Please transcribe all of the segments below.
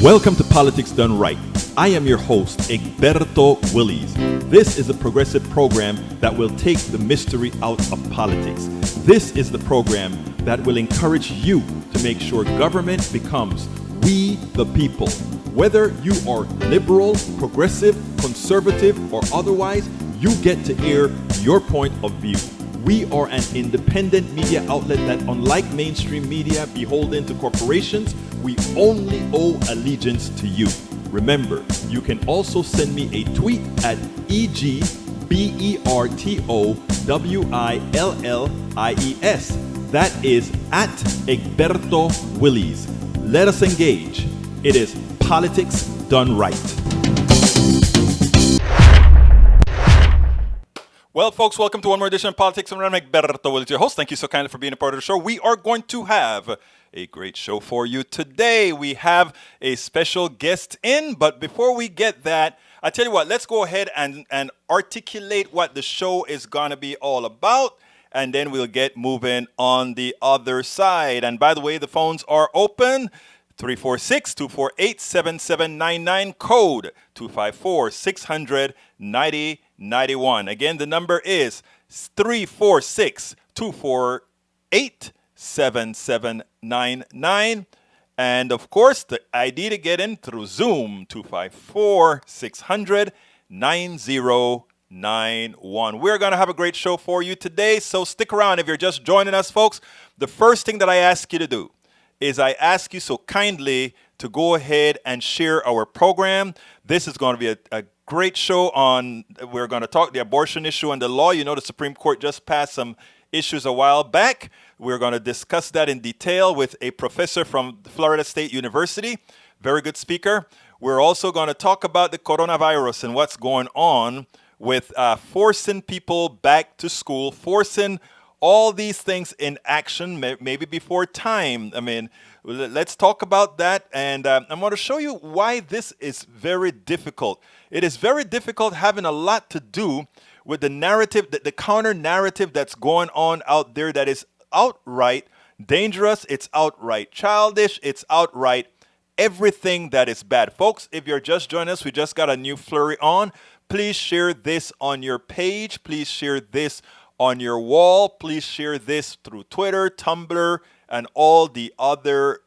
Welcome to Politics Done Right. I am your host, Egberto Willies. This is a progressive program that will take the mystery out of politics. This is the program that will encourage you to make sure government becomes we the people. Whether you are liberal, progressive, conservative, or otherwise, you get to air your point of view. We are an independent media outlet that, unlike mainstream media beholden to corporations, we only owe allegiance to you. Remember, you can also send me a tweet at EGBERTOWILLIES. That is at Egberto Willies. Let us engage. It is Politics Done Right. Well, folks, welcome to one more edition of Politics. I'm Egberto Willies, your host. Thank you so kindly for being a part of the show. We are going to have a great show for you today. We have a special guest in, but before we get that, I tell you what, let's go ahead and articulate what the show is going to be all about, and then we'll get moving on the other side. And by the way, the phones are open. 346-248-7799, code 254-600-9091. Again, the number is 346-248-7799. And of course, the ID to get in through Zoom, 254-600-9091. We're going to have a great show for you today, so stick around. If you're just joining us, folks, the first thing that I ask you to do is I ask you so kindly to go ahead and share our program. This is going to be a great show on, we're going to talk the abortion issue and the law. You know, the Supreme Court just passed some issues a while back. We're going to discuss that in detail with a professor from Florida State University. Very good speaker. We're also going to talk about the coronavirus and what's going on with forcing people back to school, forcing all these things in action, maybe before time. I mean, let's talk about that. And I'm going to show you why this is very difficult. It is very difficult, having a lot to do with the narrative, the counter narrative that's going on out there that is outright dangerous. It's outright childish. It's outright everything that is bad. Folks, if you're just joining us, we just got a new flurry on. Please share this on your page. Please share this on your wall. Please share this through Twitter, Tumblr, and all the other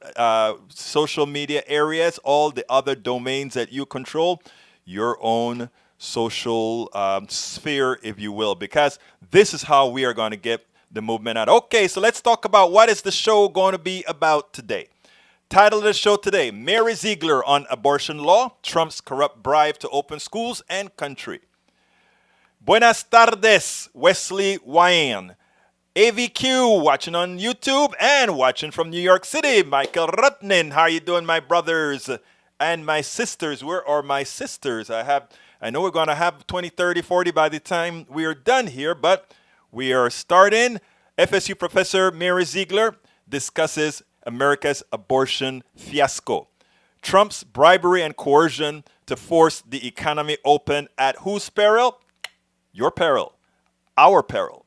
social media areas, all the other domains that you control, your own social sphere, if you will, because this is how we are going to get the movement out. Okay, so let's talk about what is the show going to be about today. Title of the show today, Mary Ziegler on abortion law, Trump's corrupt bribe to open schools and country. Buenas tardes, Wesley Wyan. AVQ, watching on YouTube and watching from New York City. Michael Rutnin, how are you doing, my brothers and my sisters? Where are my sisters? I know we're going to have 20, 30, 40 by the time we are done here, but we are starting. FSU professor Mary Ziegler discusses America's abortion fiasco. Trump's bribery and coercion to force the economy open at whose peril? Your peril, our peril.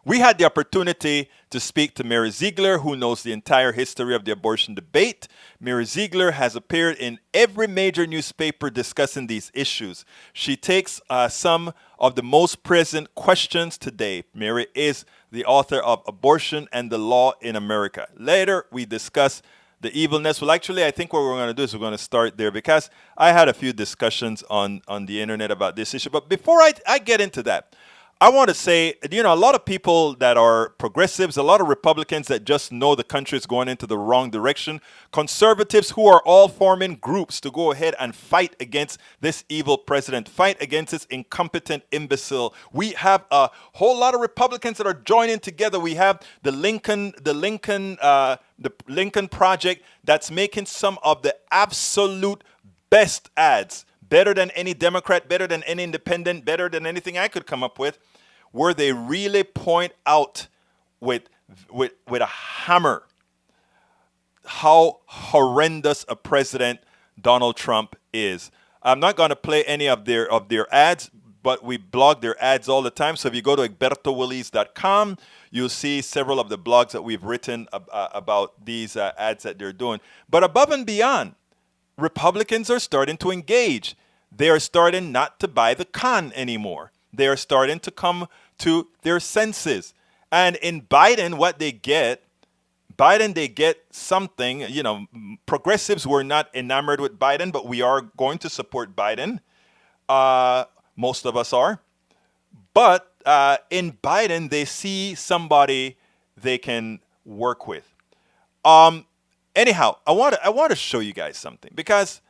We had the opportunity to speak to Mary Ziegler, who knows the entire history of the abortion debate. Mary Ziegler has appeared in every major newspaper discussing these issues. She takes some of the most present questions today. Mary is the author of Abortion and the Law in America. Later, we discuss the evilness. Well, actually, I think what we're going to do is we're going to start there because I had a few discussions on the internet about this issue. But before I get into that, I want to say, a lot of people that are progressives, a lot of Republicans that just know the country is going into the wrong direction, conservatives who are all forming groups to go ahead and fight against this evil president, fight against this incompetent imbecile. We have a whole lot of Republicans that are joining together. We have the Lincoln Project that's making some of the absolute best ads, better than any Democrat, better than any independent, better than anything I could come up with, where they really point out with a hammer how horrendous a president Donald Trump is. I'm not going to play any of their ads, but we blog their ads all the time. So if you go to egbertowillies.com, you'll see several of the blogs that we've written about these ads that they're doing. But above and beyond, Republicans are starting to engage. They are starting not to buy the con anymore. They are starting to come to their senses. And in Biden, what they get, they get something. Progressives were not enamored with Biden, but we are going to support Biden. Most of us are. But in Biden, they see somebody they can work with. Anyhow, I want to show you guys something because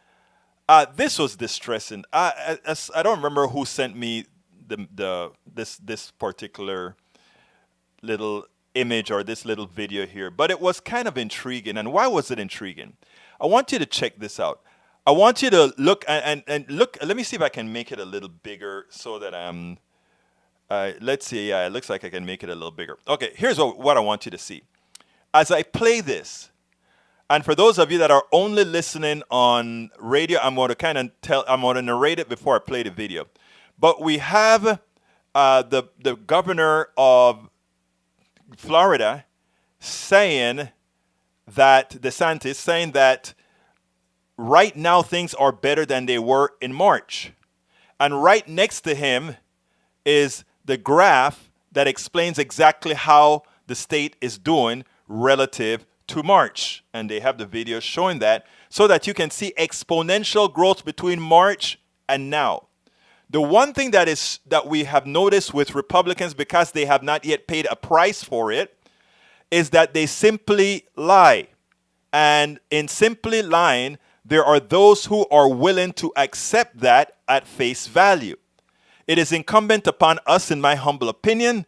this was distressing. I don't remember who sent me this particular little image or this little video here, but it was kind of intriguing. And why was it intriguing? I want you to check this out. I want you to look and look. Let me see if I can make it a little bigger so that let's see. Yeah, it looks like I can make it a little bigger. Okay, here's what I want you to see. As I play this, and for those of you that are only listening on radio, I'm going to narrate it before I play the video. But we have the governor of Florida DeSantis saying that right now things are better than they were in March. And right next to him is the graph that explains exactly how the state is doing relative to March. And they have the video showing that so that you can see exponential growth between March and now. The one thing that we have noticed with Republicans, because they have not yet paid a price for it, is that they simply lie. And in simply lying, there are those who are willing to accept that at face value. It is incumbent upon us, in my humble opinion,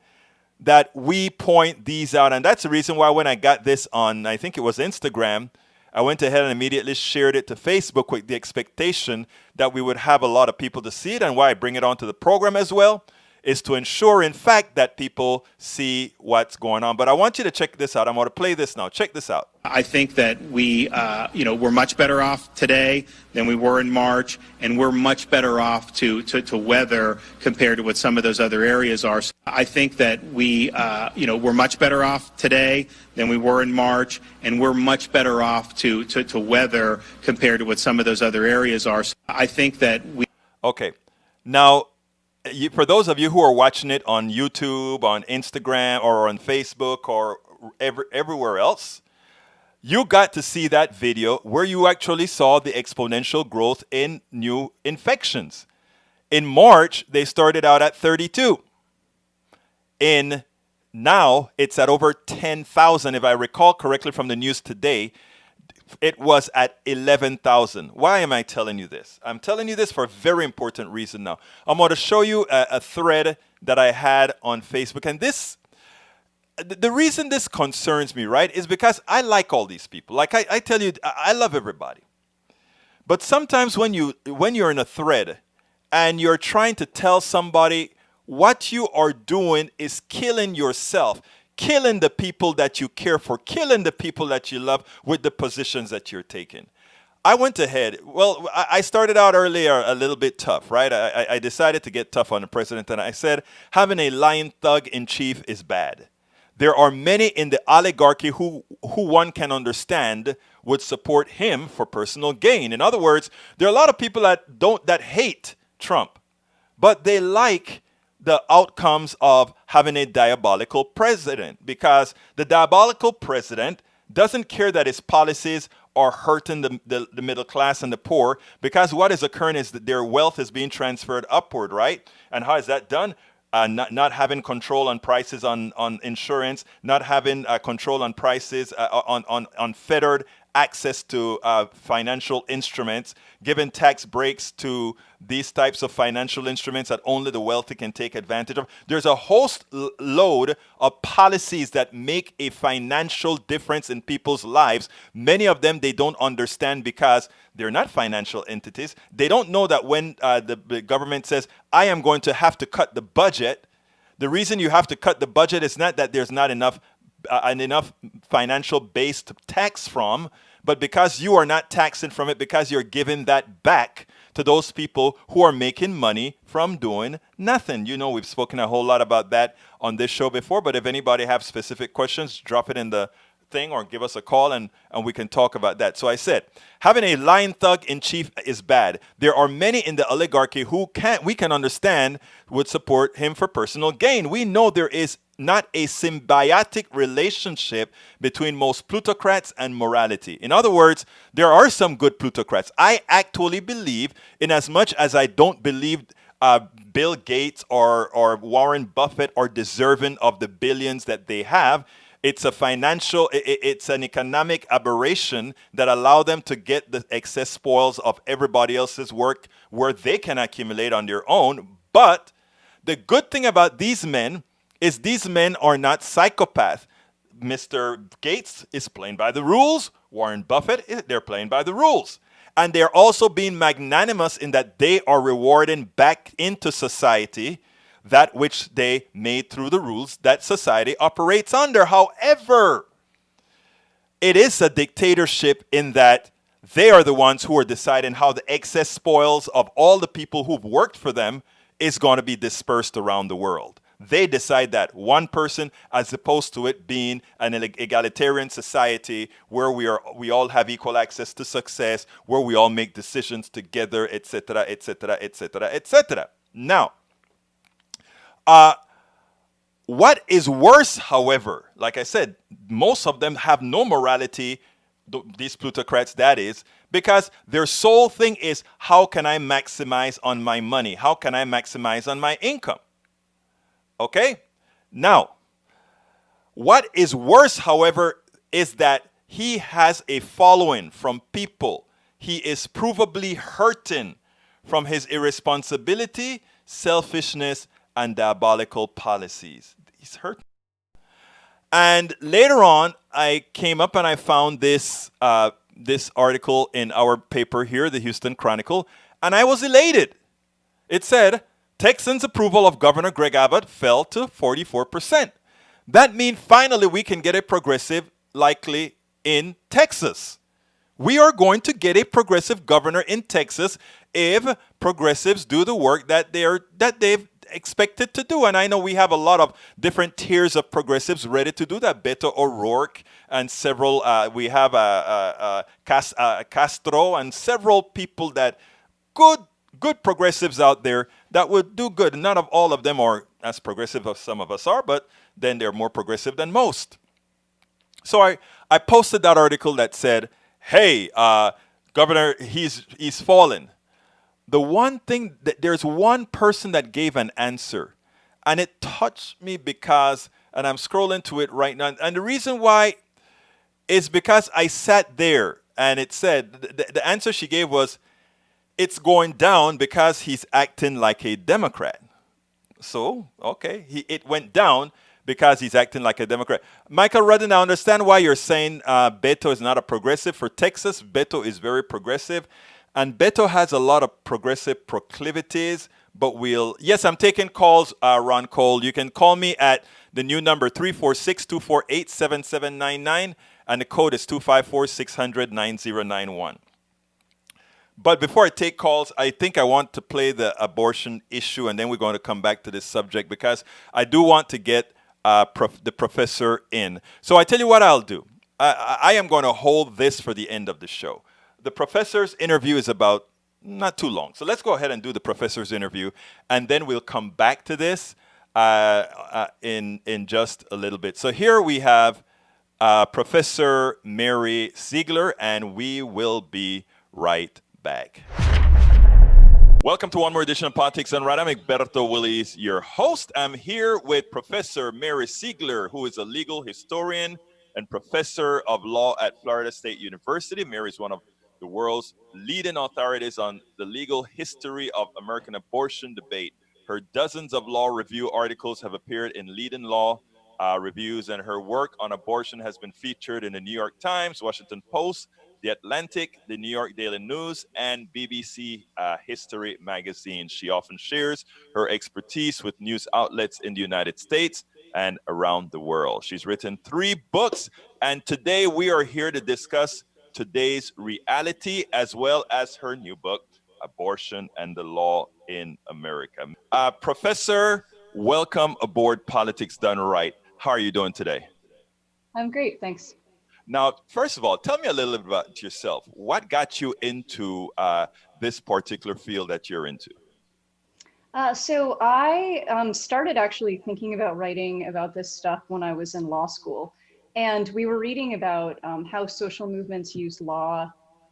that we point these out. And that's the reason why when I got this on, I think it was Instagram, I went ahead and immediately shared it to Facebook with the expectation that we would have a lot of people to see it. And why I bring it onto the program as well is to ensure, in fact, that people see what's going on. But I want you to check this out. I'm going to play this now. Check this out. I think that we're much better off today than we were in March, and we're much better off to weather compared to what some of those other areas are. I think that we're much better off today than we were in March, and we're much better off to weather compared to what some of those other areas are. I think that we. Okay, now. For those of you who are watching it on YouTube, on Instagram, or on Facebook, or everywhere else, you got to see that video where you actually saw the exponential growth in new infections. In March, they started out at 32. Now, it's at over 10,000. If I recall correctly from the news today, it was at 11,000. Why am I telling you this? I'm telling you this for a very important reason now. I'm going to show you a thread that I had on Facebook. And the reason this concerns me, right, is because I like all these people. Like I tell you, I love everybody. But sometimes when you're in a thread and you're trying to tell somebody what you are doing is killing yourself, killing the people that you care for, killing the people that you love with the positions that you're taking. I went ahead. Well, I started out earlier a little bit tough, right? I decided to get tough on the president, and I said having a lying thug in chief is bad. There are many in the oligarchy who one can understand would support him for personal gain. In other words, there are a lot of people that hate Trump, but they like the outcomes of having a diabolical president, because the diabolical president doesn't care that his policies are hurting the middle class and the poor, because what is occurring is that their wealth is being transferred upward, right? And how is that done? Not having control on prices on insurance, not having control on prices on unfettered access to financial instruments, giving tax breaks to these types of financial instruments that only the wealthy can take advantage of. There's a host load of policies that make a financial difference in people's lives. Many of them they don't understand because they're not financial entities. They don't know that when the government says, I am going to have to cut the budget, the reason you have to cut the budget is not that there's not enough financial base to tax from, but because you are not taxing from it, because you're giving that back to those people who are making money from doing nothing. You know, we've spoken a whole lot about that on this show before, but if anybody have specific questions, drop it in the thing or give us a call and we can talk about that. So I said, having a lying thug in chief is bad. There are many in the oligarchy who we can understand would support him for personal gain. We know there is not a symbiotic relationship between most plutocrats and morality. In other words, there are some good plutocrats. I actually believe, in as much as I don't believe Bill Gates or Warren Buffett are deserving of the billions that they have, it's a financial, it's an economic aberration that allow them to get the excess spoils of everybody else's work where they can accumulate on their own. But the good thing about these men is these men are not psychopaths. Mr. Gates is playing by the rules. Warren Buffett, they're playing by the rules. And they're also being magnanimous in that they are rewarding back into society that which they made through the rules that society operates under. However, it is a dictatorship in that they are the ones who are deciding how the excess spoils of all the people who've worked for them is going to be dispersed around the world. They decide that, one person, as opposed to it being an egalitarian society where we all have equal access to success, where we all make decisions together, etc., etc., etc., etc. Now, what is worse, however, like I said, most of them have no morality, these plutocrats, that is, because their sole thing is, how can I maximize on my money? How can I maximize on my income? Okay? Now, what is worse, however, is that he has a following from people. He is provably hurting from his irresponsibility, selfishness, and diabolical policies. He's hurting. And later on, I came up and I found this article in our paper here, the Houston Chronicle, and I was elated. It said, Texans' approval of Governor Greg Abbott fell to 44%. That means finally we can get a progressive likely in Texas. We are going to get a progressive governor in Texas if progressives do the work that they've expected to do. And I know we have a lot of different tiers of progressives ready to do that. Beto O'Rourke and several, we have Castro and several people that good progressives out there that would do good. None of all of them are as progressive as some of us are, but then they're more progressive than most. So I posted that article that said, hey, Governor, he's fallen. The one thing, that there's one person that gave an answer, and it touched me because, and I'm scrolling to it right now, and the reason why is because I sat there and it said, the answer she gave was, it's going down because he's acting like a Democrat. So, okay, it went down because he's acting like a Democrat. Michael Rudden, I understand why you're saying Beto is not a progressive. For Texas, Beto is very progressive. And Beto has a lot of progressive proclivities. But yes, I'm taking calls, Ron Cole. You can call me at the new number 346-248-7799. And the code is 254-600-9091. But before I take calls, I think I want to play the abortion issue, and then we're going to come back to this subject because I do want to get the professor in. So I tell you what I'll do. I am going to hold this for the end of the show. The professor's interview is about not too long. So let's go ahead and do the professor's interview, and then we'll come back to this in just a little bit. So here we have Professor Mary Ziegler, and we will be right back. Welcome to one more edition of Politics Done Right. I'm Egberto Willis, your host. I'm here with Professor Mary Ziegler, who is a legal historian and professor of law at Florida State University. Mary is one of the world's leading authorities on the legal history of American abortion debate. Her dozens of law review articles have appeared in leading law reviews, and her work on abortion has been featured in the New York Times, Washington Post, The Atlantic, the New York Daily News, and BBC History magazine. She often shares her expertise with news outlets in the United States and around the world. She's written 3 books, and today we are here to discuss today's reality as well as her new book, Abortion and the Law in America. Professor, welcome aboard Politics Done Right. How are you doing today? I'm great, thanks. Now, first of all, tell me a little bit about yourself. What got you into this particular field that you're into? So I started actually thinking about writing about this stuff when I was in law school. And we were reading about how social movements use law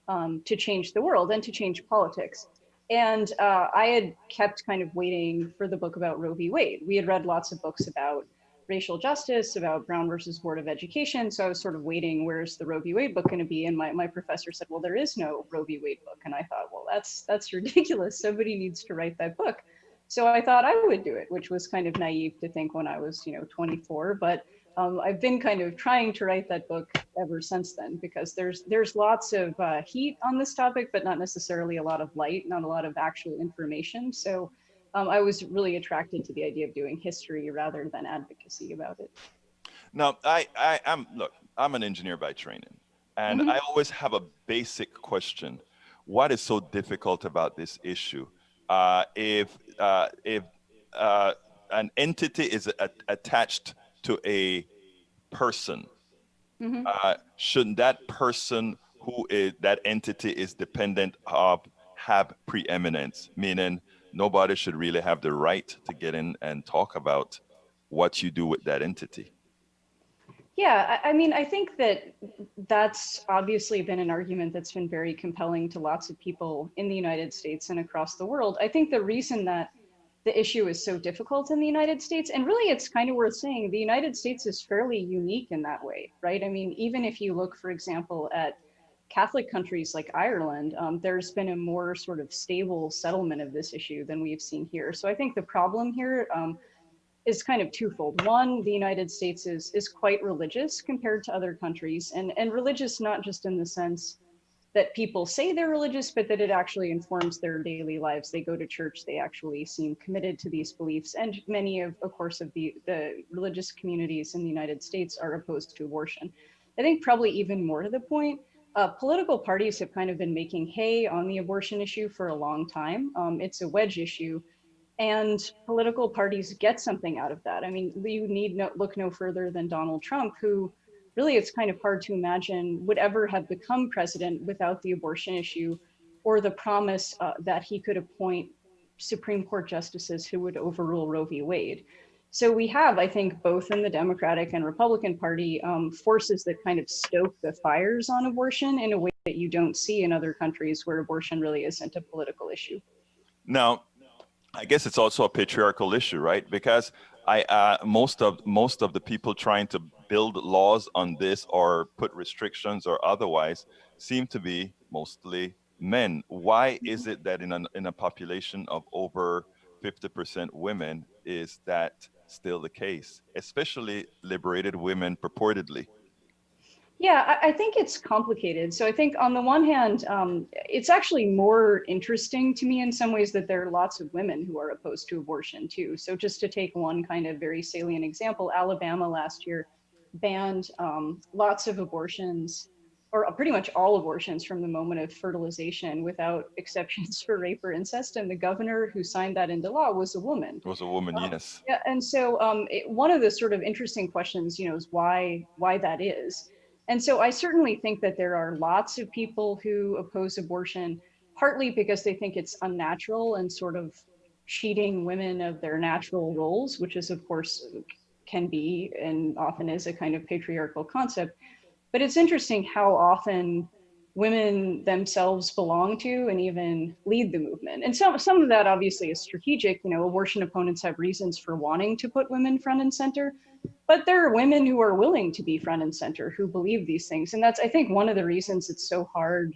to change the world and to change politics. And I had kept kind of waiting for the book about Roe v. Wade. We had read lots of books about racial justice, about Brown versus Board of Education. So I was sort of waiting, where's the Roe v. Wade book going to be? And my professor said, well, there is no Roe v. Wade book. And I thought, well, that's ridiculous. Somebody needs to write that book. So I thought I would do it, which was kind of naive to think when I was, 24. But I've been kind of trying to write that book ever since then, because there's lots of heat on this topic, but not necessarily a lot of light, not a lot of actual information. So I was really attracted to the idea of doing history rather than advocacy about it. Now, I'm an engineer by training, and Mm-hmm. I always have a basic question. What is so difficult about this issue? If an entity is attached to a person, Mm-hmm. shouldn't that person that entity is dependent of have preeminence? Meaning nobody should really have the right to get in and talk about what you do with that entity. Yeah, I mean, I think that that's obviously been an argument that's been very compelling to lots of people in the United States and across the world. I think the reason that the issue is so difficult in the United States, and really it's kind of worth saying, the United States is fairly unique in that way, right? I mean, even if you look, for example, at Catholic countries like Ireland, there's been a more sort of stable settlement of this issue than we've seen here. So I think the problem here is kind of twofold. One, the United States is quite religious compared to other countries, and religious not just in the sense that people say they're religious, but that it actually informs their daily lives. They go to church, they actually seem committed to these beliefs. And many of course, of the religious communities in the United States are opposed to abortion. I think probably even more to the point, political parties have kind of been making hay on the abortion issue for a long time. It's a wedge issue, and political parties get something out of that. I mean, you need look no further than Donald Trump, who really it's kind of hard to imagine would ever have become president without the abortion issue or the promise that he could appoint Supreme Court justices who would overrule Roe v. Wade. So we have, I think, both in the Democratic and Republican Party, forces that kind of stoke the fires on abortion in a way that you don't see in other countries where abortion really isn't a political issue. Now, I guess it's also a patriarchal issue, right? Because most of the people trying to build laws on this or put restrictions or otherwise seem to be mostly men. Why is it that in a population of over 50% women is that still the case, especially liberated women purportedly? Yeah, I think it's complicated. So I think on the one hand, it's actually more interesting to me in some ways that there are lots of women who are opposed to abortion too. So just to take one kind of very salient example, Alabama last year banned lots of abortions, or pretty much all abortions from the moment of fertilization without exceptions for rape or incest. And the governor who signed that into law was a woman. It was a woman, yes. Yeah, and so one of the sort of interesting questions, is why that is. And so I certainly think that there are lots of people who oppose abortion, partly because they think it's unnatural and sort of cheating women of their natural roles, which is, of course, can be and often is a kind of patriarchal concept. But it's interesting how often women themselves belong to and even lead the movement. And some of that obviously is strategic. Abortion opponents have reasons for wanting to put women front and center, but there are women who are willing to be front and center who believe these things. And that's, I think, one of the reasons it's so hard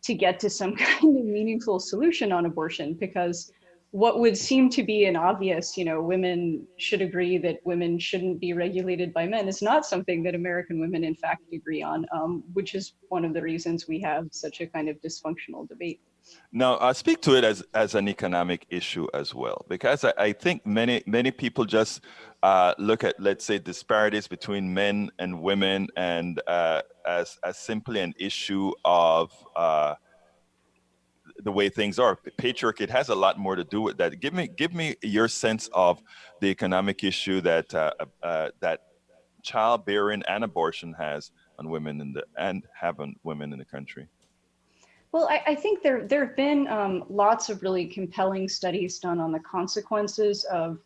to get to some kind of meaningful solution on abortion, because what would seem to be an obvious, women should agree that women shouldn't be regulated by men is not something that American women, in fact, agree on, which is one of the reasons we have such a kind of dysfunctional debate. Now, I speak to it as an economic issue as well, because I think many people just look at, let's say, disparities between men and women and as simply an issue of the way things are. Patriarchy, it has a lot more to do with that. Give me your sense of the economic issue that that childbearing and abortion has on women and have on women in the country? Well, I think there have been lots of really compelling studies done on the consequences of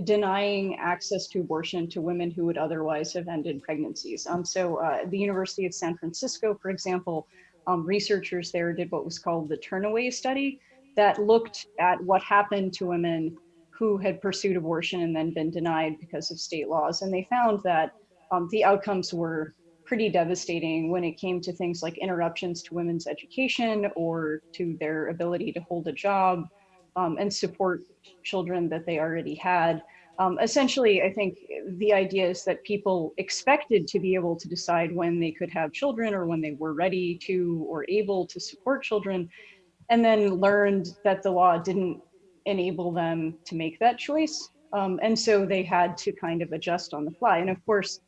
denying access to abortion to women who would otherwise have ended pregnancies. The University of San Francisco, for example, researchers there did what was called the Turnaway study that looked at what happened to women who had pursued abortion and then been denied because of state laws. And they found that the outcomes were pretty devastating when it came to things like interruptions to women's education or to their ability to hold a job and support children that they already had. Essentially, I think the idea is that people expected to be able to decide when they could have children or when they were ready to or able to support children, and then learned that the law didn't enable them to make that choice. And so they had to kind of adjust on the fly. And of course,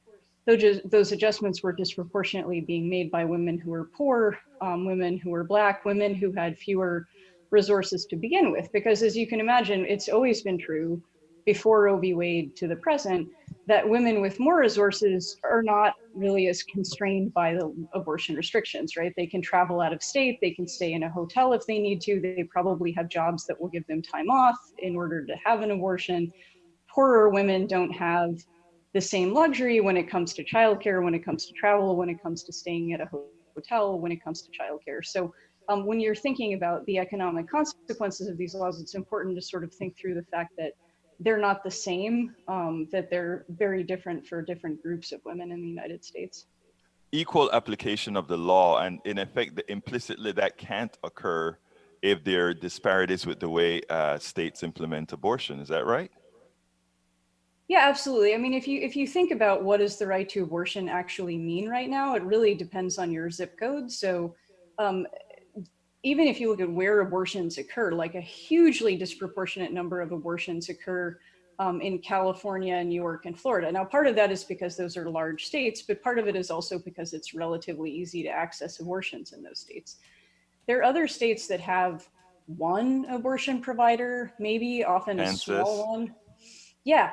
those adjustments were disproportionately being made by women who were poor, women who were Black, women who had fewer resources to begin with. Because as you can imagine, it's always been true before Roe v. Wade to the present that women with more resources are not really as constrained by the abortion restrictions, right? They can travel out of state, they can stay in a hotel if they need to, they probably have jobs that will give them time off in order to have an abortion. Poorer women don't have the same luxury when it comes to childcare, when it comes to travel, when it comes to staying at a hotel, when it comes to childcare. So when you're thinking about the economic consequences of these laws, it's important to sort of think through the fact that they're not the same, that they're very different for different groups of women in the United States. Equal application of the law, and in effect, implicitly that can't occur if there are disparities with the way states implement abortion. Is that right? Yeah, absolutely. I mean, if you think about what does the right to abortion actually mean right now, it really depends on your zip code. So even if you look at where abortions occur, like a hugely disproportionate number of abortions occur in California, New York, and Florida. Now, part of that is because those are large states, but part of it is also because it's relatively easy to access abortions in those states. There are other states that have one abortion provider, maybe often a Kansas. small one. Yeah,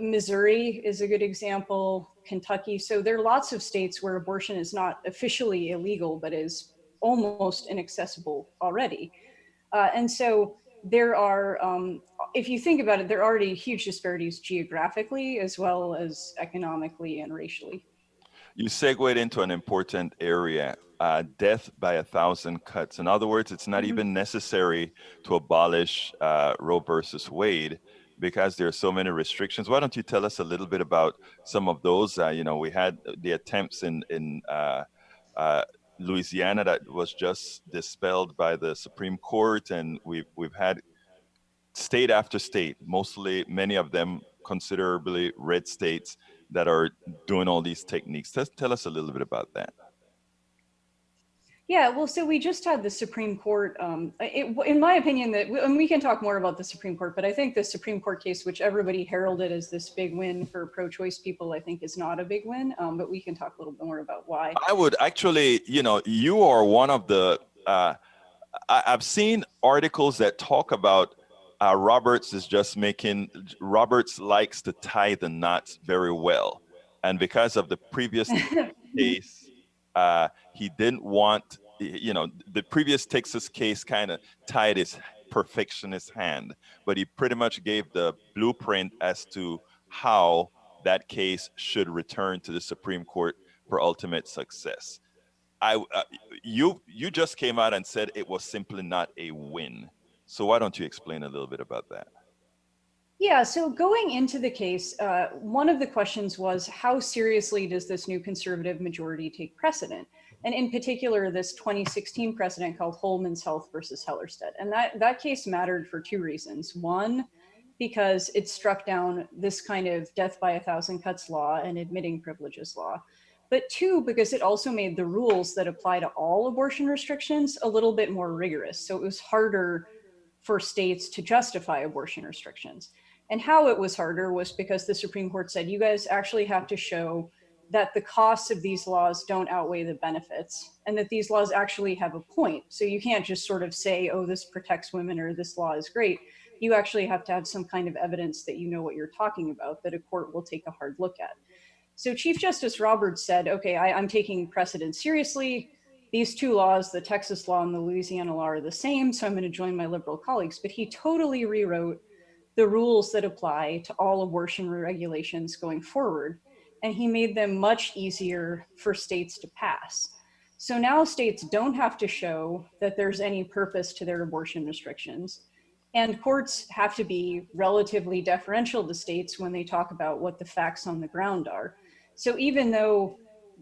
Missouri is a good example, Kentucky. So there are lots of states where abortion is not officially illegal, but is almost inaccessible already. And so there are, if you think about it, there are already huge disparities geographically as well as economically and racially. You segued into an important area, death by 1,000 cuts. In other words, it's not Mhm. even necessary to abolish Roe versus Wade because there are so many restrictions. Why don't you tell us a little bit about some of those? We had the attempts in uh, Louisiana that was just dispelled by the Supreme Court, and we've had state after state, mostly many of them considerably red states that are doing all these techniques. Tell us a little bit about that. Yeah, well, so we just had the Supreme Court. In my opinion, and we can talk more about the Supreme Court, but I think the Supreme Court case, which everybody heralded as this big win for pro-choice people, I think is not a big win. But we can talk a little bit more about why. I would actually, you are one of the, I've seen articles that talk about Roberts likes to tie the knots very well. And because of the previous case, he didn't want, the previous Texas case kind of tied his perfectionist hand, but he pretty much gave the blueprint as to how that case should return to the Supreme Court for ultimate success. You just came out and said it was simply not a win. So why don't you explain a little bit about that? Yeah, so going into the case, one of the questions was how seriously does this new conservative majority take precedent? And in particular, this 2016 precedent called Holman's Health versus Hellerstedt. And that case mattered for two reasons. One, because it struck down this kind of death by 1,000 cuts law and admitting privileges law. But two, because it also made the rules that apply to all abortion restrictions a little bit more rigorous. So it was harder for states to justify abortion restrictions. And how it was harder was because the Supreme Court said, you guys actually have to show that the costs of these laws don't outweigh the benefits and that these laws actually have a point. So you can't just sort of say, oh, this protects women or this law is great. You actually have to have some kind of evidence that you know what you're talking about, that a court will take a hard look at. So Chief Justice Roberts said, okay, I'm taking precedent seriously. These two laws, the Texas law and the Louisiana law, are the same, so I'm going to join my liberal colleagues. But he totally rewrote the rules that apply to all abortion regulations going forward. And he made them much easier for states to pass. So now states don't have to show that there's any purpose to their abortion restrictions. And courts have to be relatively deferential to states when they talk about what the facts on the ground are. So even though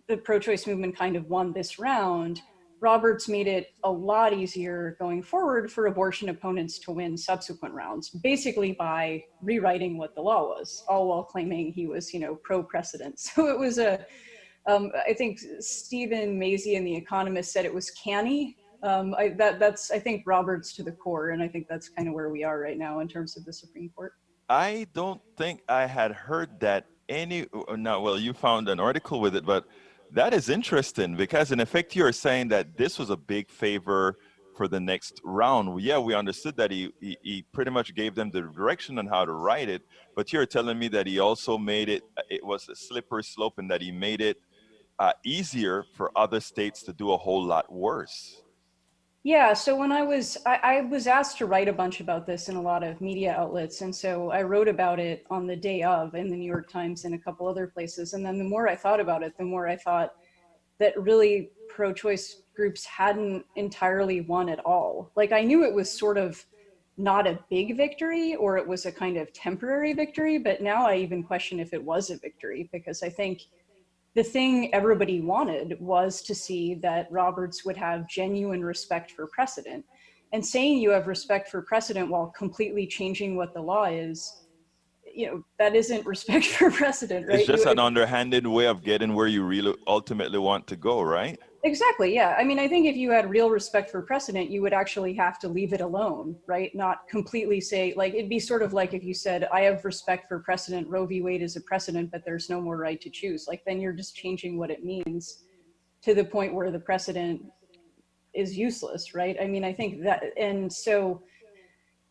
the pro-choice movement kind of won this round, Roberts made it a lot easier going forward for abortion opponents to win subsequent rounds, basically by rewriting what the law was, all while claiming he was, pro-precedent. So it was I think Stephen Mazie in The Economist said it was canny. That's, I think, Roberts to the core, and I think that's kind of where we are right now in terms of the Supreme Court. I don't think I had heard that no, well, you found an article with it, but that is interesting because in effect you're saying that this was a big favor for the next round. Yeah, we understood that he pretty much gave them the direction on how to write it, but you're telling me that he also made it was a slippery slope and that he made it easier for other states to do a whole lot worse. Yeah, so when I was asked to write a bunch about this in a lot of media outlets, and so I wrote about it on the day of in the New York Times and a couple other places. And then the more I thought about it, the more I thought that really pro-choice groups hadn't entirely won at all. Like, I knew it was sort of not a big victory, or it was a kind of temporary victory, but now I even question if it was a victory, because I think the thing everybody wanted was to see that Roberts would have genuine respect for precedent. And saying you have respect for precedent while completely changing what the law is, that isn't respect for precedent, right? It's just an underhanded way of getting where you really ultimately want to go, right? Exactly, yeah. I mean, I think if you had real respect for precedent, you would actually have to leave it alone, right? Not completely say, like, it'd be sort of like if you said, I have respect for precedent, Roe v. Wade is a precedent, but there's no more right to choose. Like, then you're just changing what it means to the point where the precedent is useless, right? I mean, I think that, and so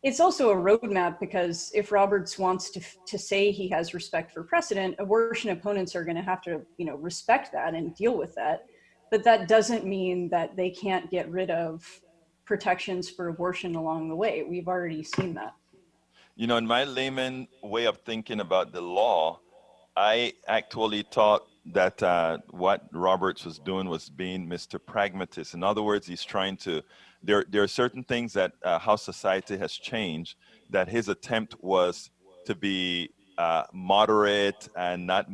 it's also a roadmap, because if Roberts wants to say he has respect for precedent, abortion opponents are going to have to, respect that and deal with that. But that doesn't mean that they can't get rid of protections for abortion along the way. We've already seen that. In my layman way of thinking about the law, I actually thought that what Roberts was doing was being Mr. Pragmatist. In other words, he's trying to, there are certain things that how society has changed, that his attempt was to be moderate and not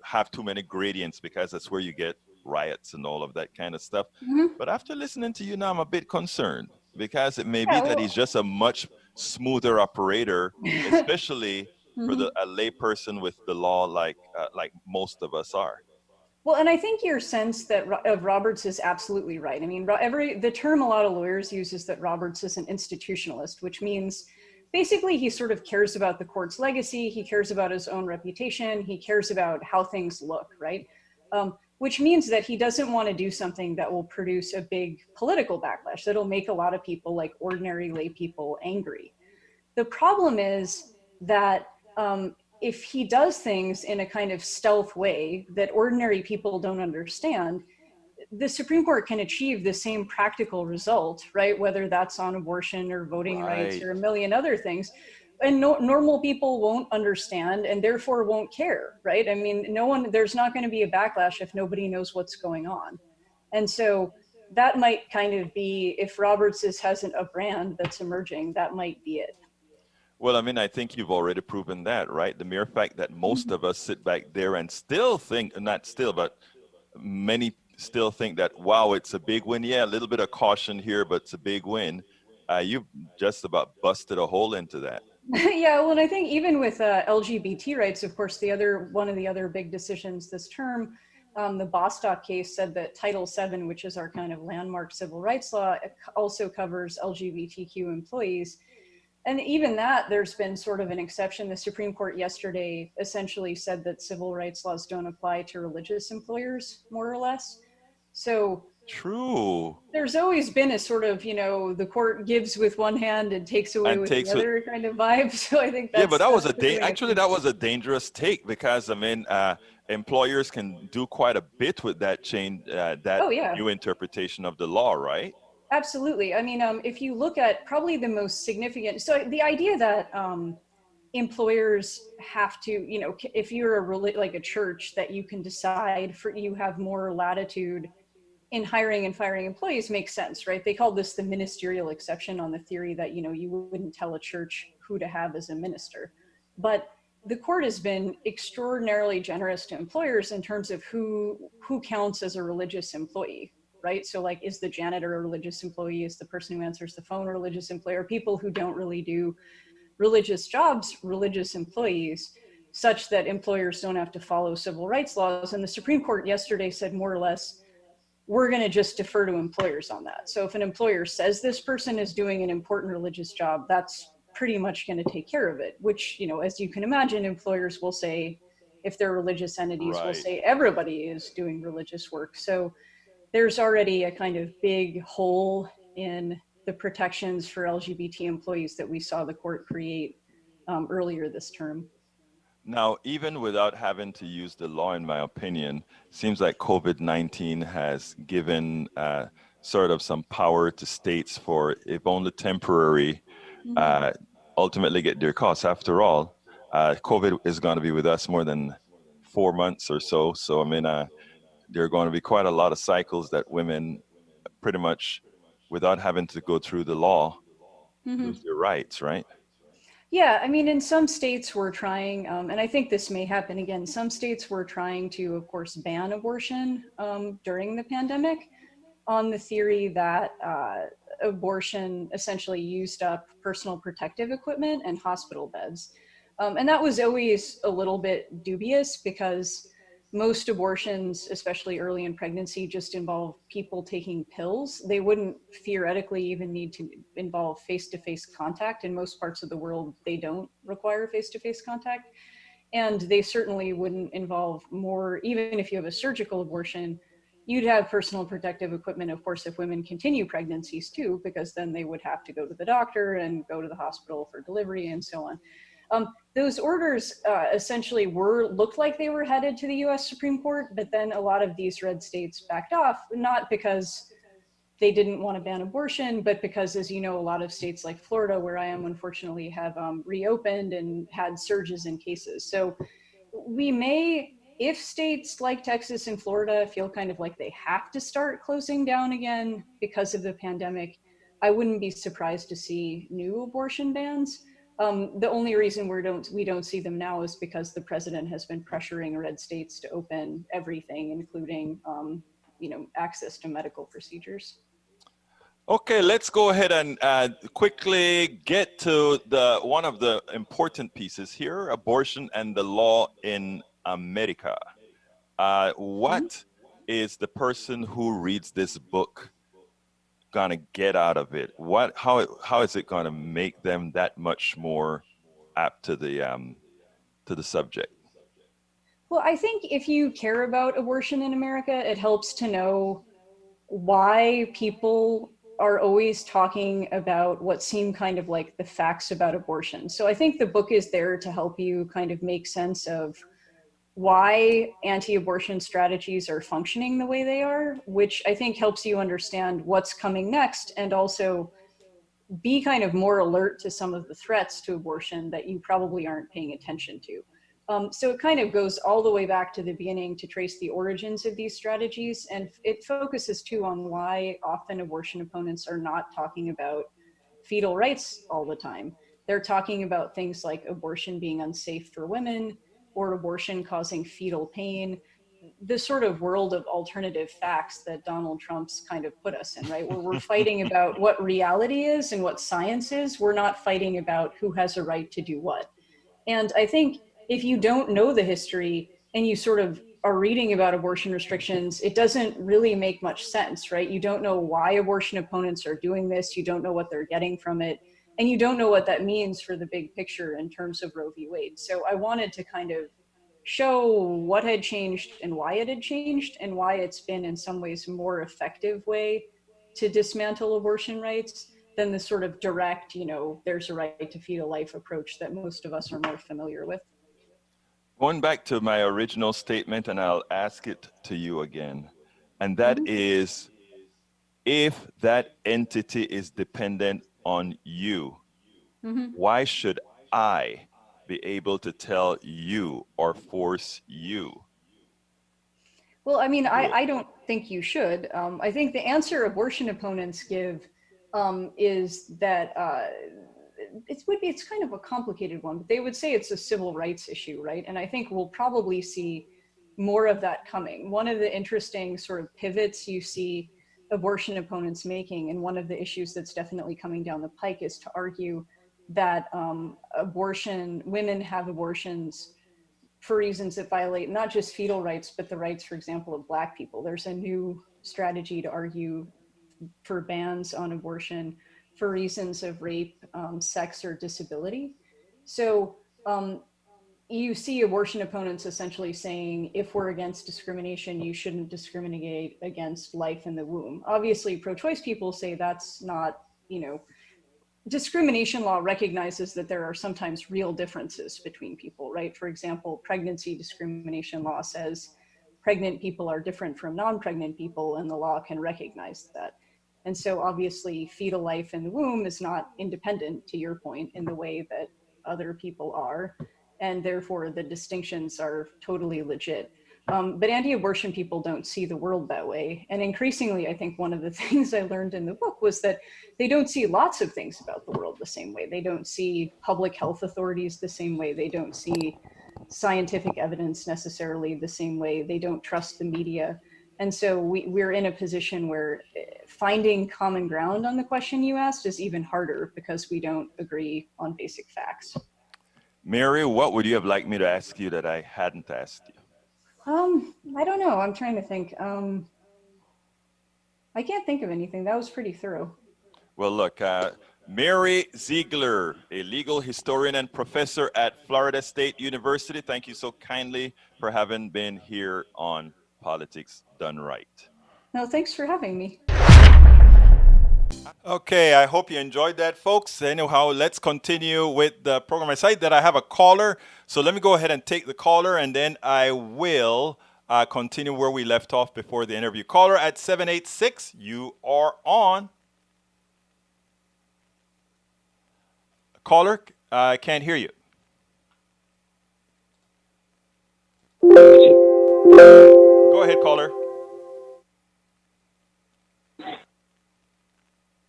have too many gradients, because that's where you get riots and all of that kind of stuff. Mm-hmm. But after listening to you now, I'm a bit concerned, because it may be Yeah, that well, he's just a much smoother operator, especially for mhm. a lay person with the law, like most of us are. Well, and I think your sense that of Roberts is absolutely right. I mean, the term a lot of lawyers use is that Roberts is an institutionalist, which means basically he sort of cares about the court's legacy, he cares about his own reputation, he cares about how things look, right? Which means that he doesn't want to do something that will produce a big political backlash, that'll make a lot of people, like ordinary lay people, angry. The problem is that if he does things in a kind of stealth way that ordinary people don't understand, the Supreme Court can achieve the same practical result, right? Whether that's on abortion or voting rights Right. or a million other things. And normal people won't understand and therefore won't care, right? I mean, there's not going to be a backlash if nobody knows what's going on. And so that might kind of be, if Roberts hasn't a brand that's emerging, that might be it. Well, I mean, I think you've already proven that, right? The mere fact that most of us sit back there and still think, not still, but many still think that, wow, it's a big win. Yeah, a little bit of caution here, but it's a big win. You've just about busted a hole into that. Yeah, well, and I think even with LGBT rights, of course, one of the other big decisions this term, the Bostock case said that Title VII, which is our kind of landmark civil rights law, also covers LGBTQ employees. And even that, there's been sort of an exception. The Supreme Court yesterday essentially said that civil rights laws don't apply to religious employers, more or less. So True. There's always been a sort of, the court gives with one hand and takes away And with the takes it. other kind of vibe. So I think Yeah, but that was that's a certainly a actually thing. that was a dangerous take because I mean, employers can do quite a bit with that change, that Oh yeah, new interpretation of the law, right? absolutely. I mean, if you look at probably the most significant, so the idea that employers have to, if you're like a church, that you can decide for, you have more latitude in hiring and firing employees makes sense, right? They call this the ministerial exception on the theory that, you wouldn't tell a church who to have as a minister. But the court has been extraordinarily generous to employers in terms of who counts as a religious employee, right? So like, is the janitor a religious employee? Is the person who answers the phone a religious employee? Are people who don't really do religious jobs religious employees, such that employers don't have to follow civil rights laws? And the Supreme Court yesterday said more or less, we're going to just defer to employers on that. So if an employer says this person is doing an important religious job, that's pretty much going to take care of it, which, as you can imagine, employers will say, if they're religious entities, will Right. say everybody is doing religious work. So there's already a kind of big hole in the protections for LGBT employees that we saw the court create earlier this term. Now, even without having to use the law, in my opinion, seems like COVID-19 has given sort of some power to states for, if only temporary, Mm-hmm. uh, ultimately get their costs. After all, COVID is going to be with us more than 4 months or so. So, I mean, there are going to be quite a lot of cycles that women pretty much, without having to go through the law, Mm-hmm. lose their rights, right? Yeah, I mean, in some states we're trying, and I think this may happen again, some states were trying to, of course, ban abortion during the pandemic on the theory that abortion essentially used up personal protective equipment and hospital beds. And that was always a little bit dubious because most abortions, especially early in pregnancy, just involve people taking pills. They wouldn't theoretically even need to involve face-to-face contact. In most parts of the world, they don't require face-to-face contact. And they certainly wouldn't involve more, even if you have a surgical abortion, you'd have personal protective equipment, of course, if women continue pregnancies too, because then they would have to go to the doctor and go to the hospital for delivery and so on. Those orders essentially looked like they were headed to the US Supreme Court, but then a lot of these red states backed off, not because they didn't want to ban abortion, but because, as you know, a lot of states like Florida, where I am, unfortunately, have reopened and had surges in cases. So we may, if states like Texas and Florida feel kind of like they have to start closing down again because of the pandemic, I wouldn't be surprised to see new abortion bans. The only reason we don't see them now is because the president has been pressuring red states to open everything, including access to medical procedures. Okay, let's go ahead and quickly get to the one of the important pieces here: abortion and the law in America. Mhm. What is the person who reads this book gonna get out of it? How is it gonna make them that much more apt to the subject? Well, I think if you care about abortion in America, it helps to know why people are always talking about what seem kind of like the facts about abortion. So I think the book is there to help you kind of make sense of why anti-abortion strategies are functioning the way they are, which I think helps you understand what's coming next and also be kind of more alert to some of the threats to abortion that you probably aren't paying attention to. So it kind of goes all the way back to the beginning to trace the origins of these strategies. And it focuses too on why often abortion opponents are not talking about fetal rights all the time. They're talking about things like abortion being unsafe for women or abortion causing fetal pain, this sort of world of alternative facts that Donald Trump's kind of put us in, right? Where we're fighting about what reality is and what science is. We're not fighting about who has a right to do what. And I think if you don't know the history and you sort of are reading about abortion restrictions, it doesn't really make much sense, right? You don't know why abortion opponents are doing this. You don't know what they're getting from it. And you don't know what that means for the big picture in terms of Roe v. Wade. So I wanted to kind of show what had changed and why it had changed, and why it's been in some ways a more effective way to dismantle abortion rights than the sort of direct, there's a right to feed a life approach that most of us are more familiar with. Going back to my original statement, and I'll ask it to you again, and that is, if that entity is dependent on you, why should I be able to tell you or force you? Well, I mean, I don't think you should. I think the answer abortion opponents give is that it's kind of a complicated one, but they would say it's a civil rights issue, right? And I think we'll probably see more of that coming. One of the interesting sort of pivots you see abortion opponents making, and one of the issues that's definitely coming down the pike, is to argue that women have abortions for reasons that violate not just fetal rights, but the rights, for example, of Black people. There's a new strategy to argue for bans on abortion for reasons of rape, sex, or disability. So you see abortion opponents essentially saying, if we're against discrimination, you shouldn't discriminate against life in the womb. Obviously, pro-choice people say that's not, discrimination law recognizes that there are sometimes real differences between people, right? For example, pregnancy discrimination law says pregnant people are different from non-pregnant people, and the law can recognize that. And so obviously fetal life in the womb is not independent, to your point, in the way that other people are. And therefore the distinctions are totally legit. But anti-abortion people don't see the world that way. And increasingly, I think one of the things I learned in the book was that they don't see lots of things about the world the same way. They don't see public health authorities the same way. They don't see scientific evidence necessarily the same way. They don't trust the media. And so we're in a position where finding common ground on the question you asked is even harder, because we don't agree on basic facts. Mary, what would you have liked me to ask you that I hadn't asked you? I don't know. I'm trying to think. I can't think of anything. That was pretty thorough. Well, look, Mary Ziegler, a legal historian and professor at Florida State University, thank you so kindly for having been here on Politics Done Right. No, thanks for having me. Okay, I hope you enjoyed that, folks. Anyhow, let's continue with the program. I said that I have a caller, so let me go ahead and take the caller, and then I will continue where we left off before the interview. Caller at 786, you are on. Caller, I can't hear you. Go ahead, caller.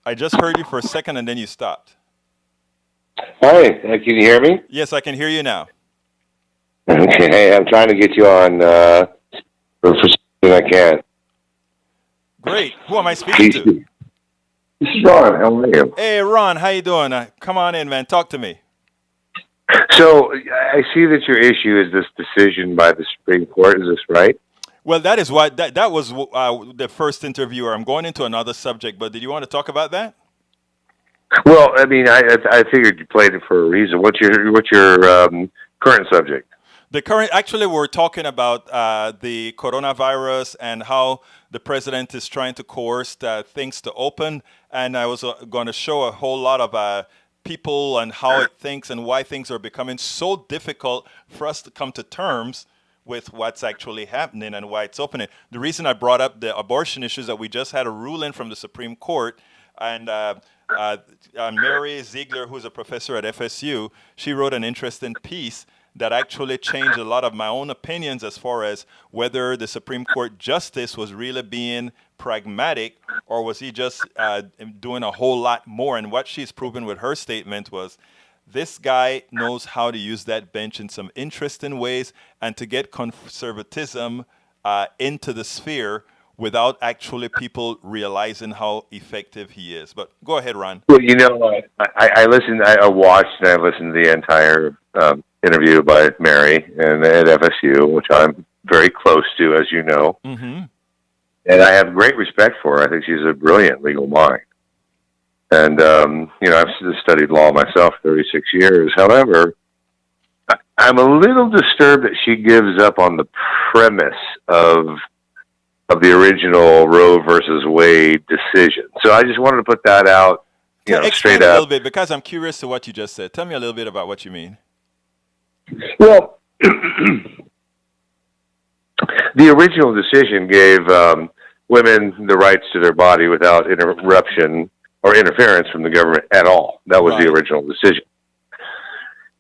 I just heard you for a second and then you stopped. Hi, can you hear me? Yes, I can hear you now. Okay, I'm trying to get you on for something I can't. Great. Who am I speaking to? This is Ron. How are you? Hey, Ron. How you doing? Come on in, man. Talk to me. So I see that your issue is this decision by the Supreme Court. Is this right? Well, that is why that was the first interviewer. I'm going into another subject, but did you want to talk about that? Well, I mean, I figured you played it for a reason. What's your current subject? Actually, we're talking about the coronavirus and how the president is trying to coerce things to open. And I was going to show a whole lot of people and how it thinks and why things are becoming so difficult for us to come to terms with what's actually happening and why it's opening. The reason I brought up the abortion issue is that we just had a ruling from the Supreme Court, and Mary Ziegler, who's a professor at FSU, she wrote an interesting piece that actually changed a lot of my own opinions as far as whether the Supreme Court justice was really being pragmatic or was he just doing a whole lot more. And what she's proven with her statement was this guy knows how to use that bench in some interesting ways and to get conservatism into the sphere without actually people realizing how effective he is. But go ahead, Ron. Well, you know, I watched and I listened to the entire interview by Mary and at FSU, which I'm very close to, as you know. Mm-hmm. And I have great respect for her. I think she's a brilliant legal mind. And, you know, I've studied law myself 36 years. However, I'm a little disturbed that she gives up on the premise of the original Roe versus Wade decision. So I just wanted to put that out, Explain straight a up. little bit, because I'm curious to what you just said. Tell me a little bit about what you mean. Well, the original decision gave women the rights to their body without interruption or interference from the government at all. That was the original decision.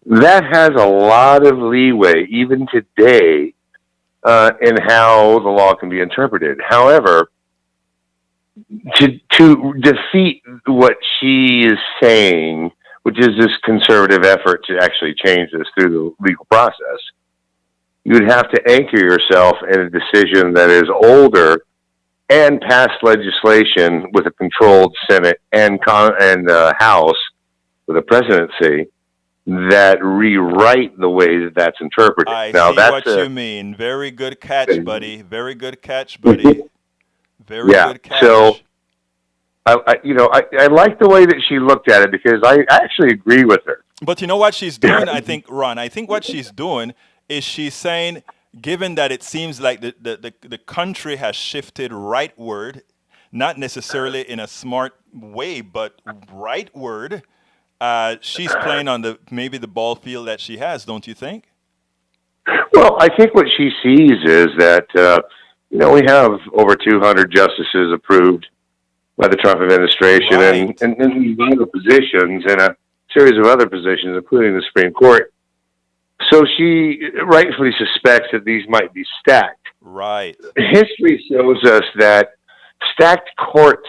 That has a lot of leeway, even today, in how the law can be interpreted. However, to defeat what she is saying, which is this conservative effort to actually change this through the legal process, you'd have to anchor yourself in a decision that is older and passed legislation with a controlled Senate and House with a presidency that rewrite the way that that's interpreted. I see what you mean. Very good catch, buddy. Very good catch, buddy. Very good catch. So, I like the way that she looked at it, because I actually agree with her. But you know what she's doing, I think, Ron? I think what she's doing is she's saying, given that it seems like the country has shifted rightward, not necessarily in a smart way, but rightward, she's playing on maybe the ball field that she has, don't you think? Well, I think what she sees is that, we have over 200 justices approved by the Trump administration, Right. and these other positions and a series of other positions, including the Supreme Court. So she rightfully suspects that these might be stacked. Right. History shows us that stacked courts,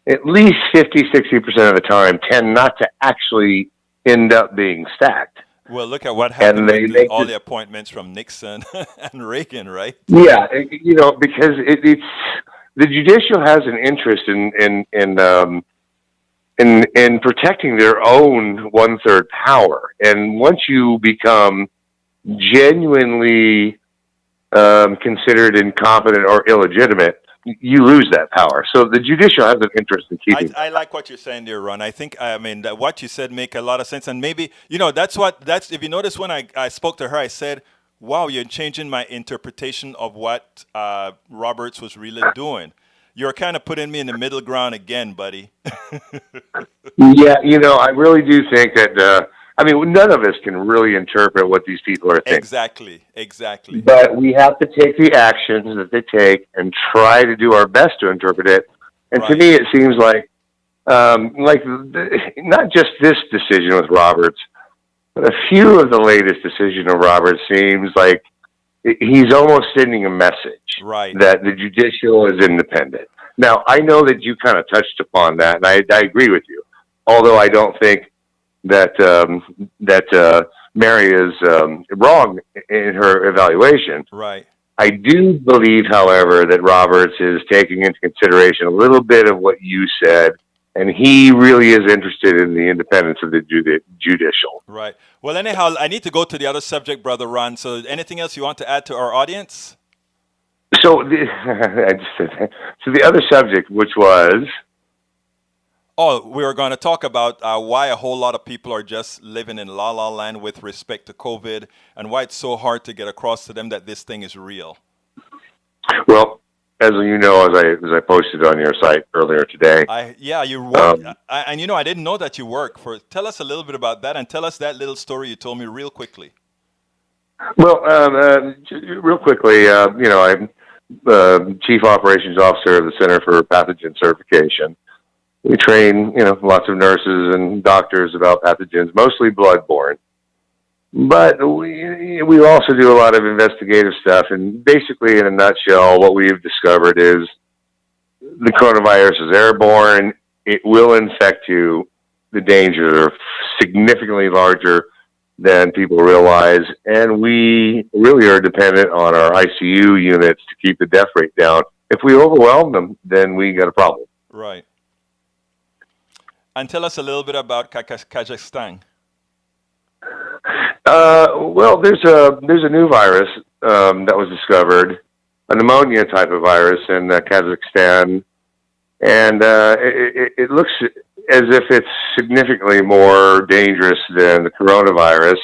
at least 50-60% of the time, tend not to actually end up being stacked. Well, look at what happened with all the appointments from Nixon and Reagan, right? Yeah, because it's the judicial has an interest in protecting their own 1/3 power, and once you become genuinely considered incompetent or illegitimate, you lose that power. So the judicial has an interest in keeping. I like what you're saying there, Ron. I mean, that what you said make a lot of sense, and maybe that's if you notice when I spoke to her, I said, "Wow, you're changing my interpretation of what Roberts was really doing. You're kind of putting me in the middle ground again, buddy." Yeah, I really do think that. None of us can really interpret what these people are thinking. Exactly. But we have to take the actions that they take and try to do our best to interpret it. And to me, it seems like not just this decision with Roberts, but a few of the latest decisions of Roberts seems like he's almost sending a message that the judicial is independent. Now, I know that you kind of touched upon that, and I agree with you. Although I don't think that Mary is wrong in her evaluation. Right. I do believe, however, that Roberts is taking into consideration a little bit of what you said, and he really is interested in the independence of the judicial. Right. Well, anyhow, I need to go to the other subject, Brother Ron. So anything else you want to add to our audience? So the other subject, which was... Oh, we were going to talk about why a whole lot of people are just living in la-la land with respect to COVID, and why it's so hard to get across to them that this thing is real. Well, as you know, as I posted on your site earlier today. You work, and I didn't know that you work for. Tell us a little bit about that, and tell us that little story you told me real quickly. Well, real quickly, I'm Chief Operations Officer of the Center for Pathogen Certification. We train, lots of nurses and doctors about pathogens, mostly bloodborne. But we also do a lot of investigative stuff. And basically, in a nutshell, what we've discovered is the coronavirus is airborne. It will infect you. The dangers are significantly larger than people realize. And we really are dependent on our ICU units to keep the death rate down. If we overwhelm them, then we got a problem. Right. And tell us a little bit about Kazakhstan. Well, there's a new virus that was discovered, a pneumonia type of virus in Kazakhstan, and it looks as if it's significantly more dangerous than the coronavirus.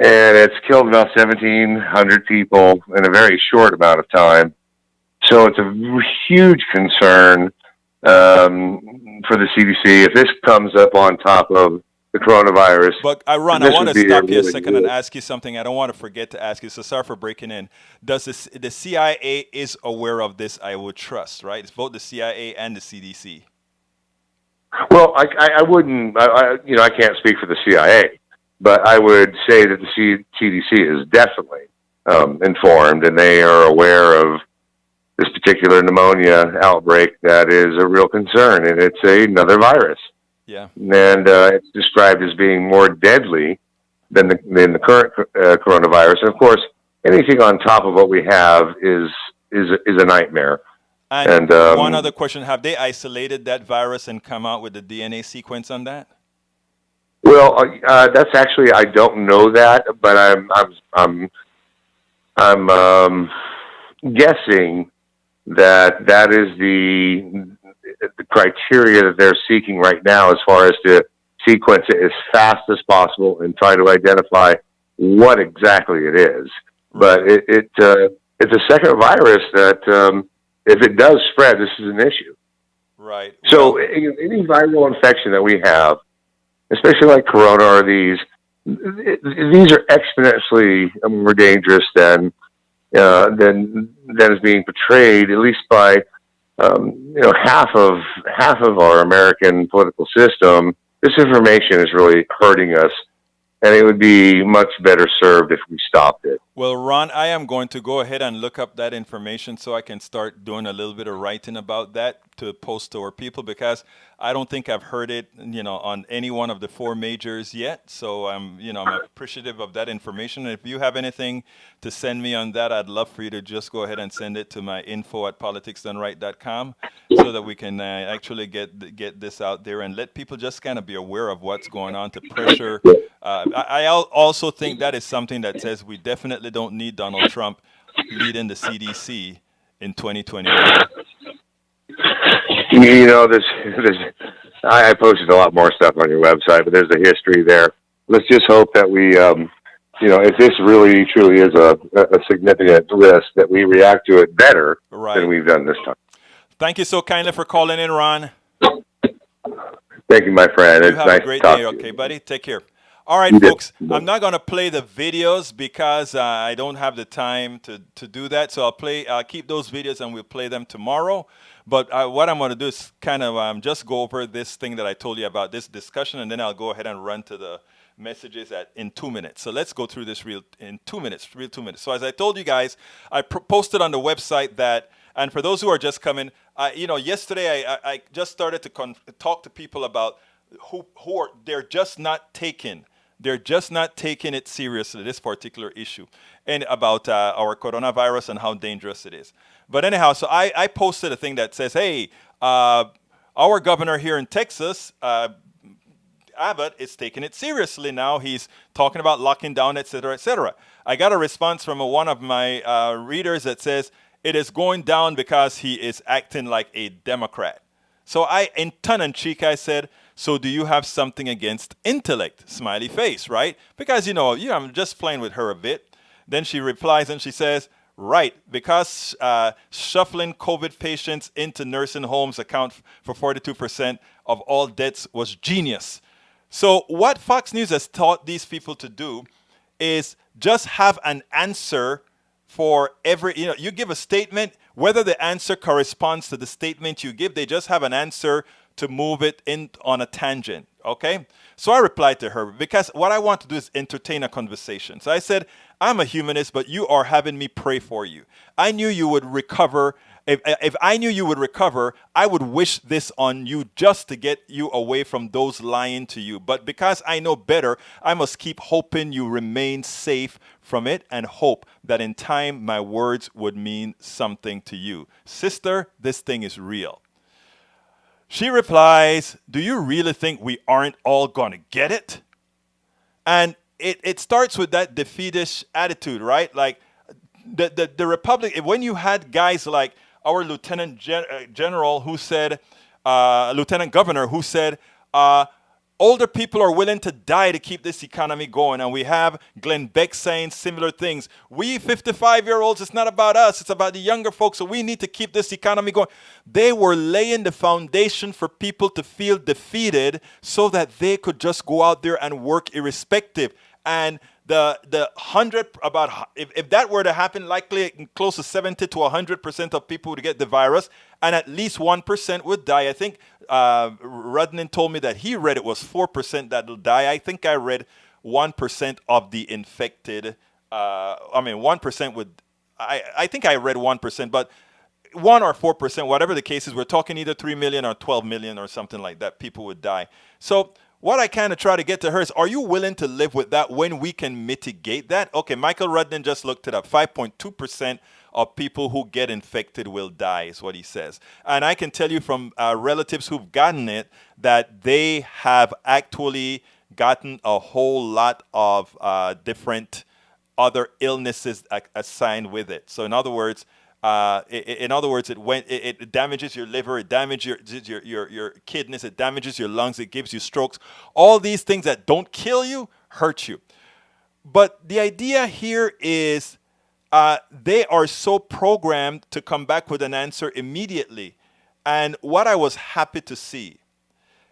and it's killed about 1,700 people in a very short amount of time. So it's a huge concern for the CDC. If this comes up on top of the coronavirus, But Ron, I this want would to be a stop you a really second and good. ask you something. I don't want to forget to ask you. So sorry for breaking in. Does the CIA is aware of this? I would trust, right? It's both the CIA and the CDC. Well, I wouldn't, I can't speak for the CIA, but I would say that the CDC is definitely informed, and they are aware of this particular pneumonia outbreak that is a real concern, and it's another virus, Yeah. and it's described as being more deadly than the current coronavirus. And of course, anything on top of what we have is a nightmare. And And one other question: have they isolated that virus and come out with the DNA sequence on that? well, that's actually I don't know that, but I'm guessing that is the criteria that they're seeking right now, as far as to sequence it as fast as possible and try to identify what exactly it is. But it's a second virus that if it does spread, this is an issue. Right. So Well, any viral infection that we have, especially like corona or these are exponentially more dangerous than is being portrayed, at least by half of our American political system. This information is really hurting us, and it would be much better served if we stopped it. well, Ron, I am going to go ahead and look up that information so I can start doing a little bit of writing about that to post to our people, because I don't think I've heard it, on any one of the four majors yet. So I'm appreciative of that information. And if you have anything to send me on that, I'd love for you to just go ahead and send it to my info@politicsdoneright.com so that we can actually get this out there and let people just kind of be aware of what's going on to pressure. I also think that is something that says we definitely don't need Donald Trump leading the CDC in 2021. I posted a lot more stuff on your website, but there's a history there. Let's just hope that we, if this really truly is a significant risk, that we react to it better Right. than we've done this time. Thank you so kindly for calling in, Ron. Thank you, my friend. You It's have nice a great to talk day, to you. okay, buddy? Take care. All right, You too. folks, I'm not going to play the videos because I don't have the time to do that. So I'll keep those videos and we'll play them tomorrow. But what I'm going to do is kind of just go over this thing that I told you about, this discussion, and then I'll go ahead and run to the messages in 2 minutes. So let's go through this real 2 minutes. So as I told you guys, I posted on the website that, and for those who are just coming, yesterday I just started to talk to people about who are, they're just not taking it seriously, this particular issue, and about our coronavirus and how dangerous it is. But anyhow, so I posted a thing that says, hey, our governor here in Texas, Abbott, is taking it seriously now. He's talking about locking down, et cetera, et cetera. I got a response from one of my readers that says, it is going down because he is acting like a Democrat. So in tongue-in-cheek, I said, so do you have something against intellect? Smiley face, right? Because, I'm just playing with her a bit. Then she replies and she says, right, because shuffling COVID patients into nursing homes account for 42% of all deaths was genius. So what Fox News has taught these people to do is just have an answer for every, you give a statement, whether the answer corresponds to the statement you give, they just have an answer to move it in on a tangent, okay? So I replied to her because what I want to do is entertain a conversation. So I said, I'm a humanist, but you are having me pray for you. I knew you would recover. If I knew you would recover, I would wish this on you just to get you away from those lying to you. But because I know better, I must keep hoping you remain safe from it and hope that in time my words would mean something to you. Sister, this thing is real. She replies, do you really think we aren't all going to get it? And it starts with that defeatist attitude, right? Like the Republic, when you had guys like our Lieutenant General who said, Lieutenant Governor who said, Older people are willing to die to keep this economy going. And we have Glenn Beck saying similar things. We 55-year-olds, it's not about us. It's about the younger folks. So we need to keep this economy going. They were laying the foundation for people to feel defeated so that they could just go out there and work irrespective. And the 100, if that were to happen, likely close to 70 to 100% of people would get the virus, and at least 1% would die. I think Rudnin told me that he read it was 4% that will die. I think I read 1% of the infected. 1% would. I think I read 1%, but 1 or 4%, whatever the case is, we're talking either 3 million or 12 million or something like that. People would die. So what I kind of try to get to her is, are you willing to live with that when we can mitigate that? Okay, Michael Rudnin just looked it up. 5.2% of people who get infected will die is what he says. And I can tell you from relatives who've gotten it that they have actually gotten a whole lot of different other illnesses assigned with it. So in other words, it damages your liver, it damages your kidneys, it damages your lungs, it gives you strokes. All these things that don't kill you hurt you. But the idea here is they are so programmed to come back with an answer immediately. And what I was happy to see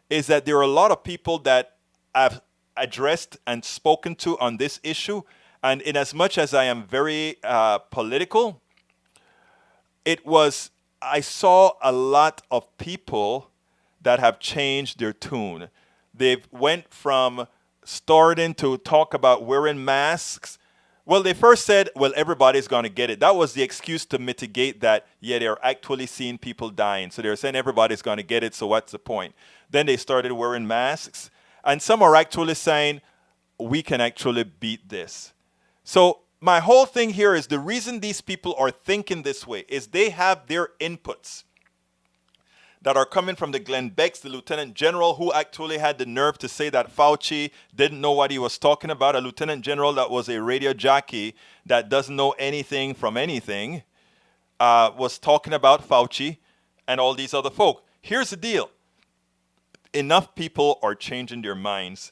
is that there are a lot of people that I've addressed and spoken to on this issue. And in as much as I am very political, I saw a lot of people that have changed their tune. They've went from starting to talk about wearing masks. Well, they first said, well, everybody's going to get it. That was the excuse to mitigate that. Yeah, they're actually seeing people dying. So they're saying everybody's going to get it, so what's the point? Then they started wearing masks. And some are actually saying, we can actually beat this. So my whole thing here is the reason these people are thinking this way is they have their inputs that are coming from the Glenn Becks, the lieutenant general who actually had the nerve to say that Fauci didn't know what he was talking about, a lieutenant general that was a radio jockey that doesn't know anything from anything, was talking about Fauci and all these other folk. Here's the deal. Enough people are changing their minds.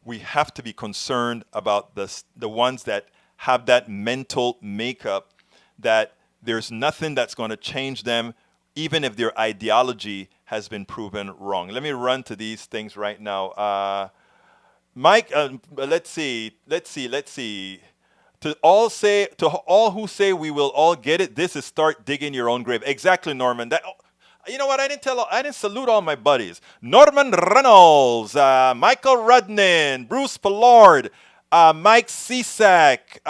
We have to be concerned about the ones that have that mental makeup that there's nothing that's going to change them, even if their ideology has been proven wrong. Let me run to these things right now. Mike, let's see. To all who say we will all get it, this is start digging your own grave. Exactly, Norman. You know what? I didn't salute all my buddies. Norman Reynolds, Michael Rudnin, Bruce Pollard, Mike Cisak,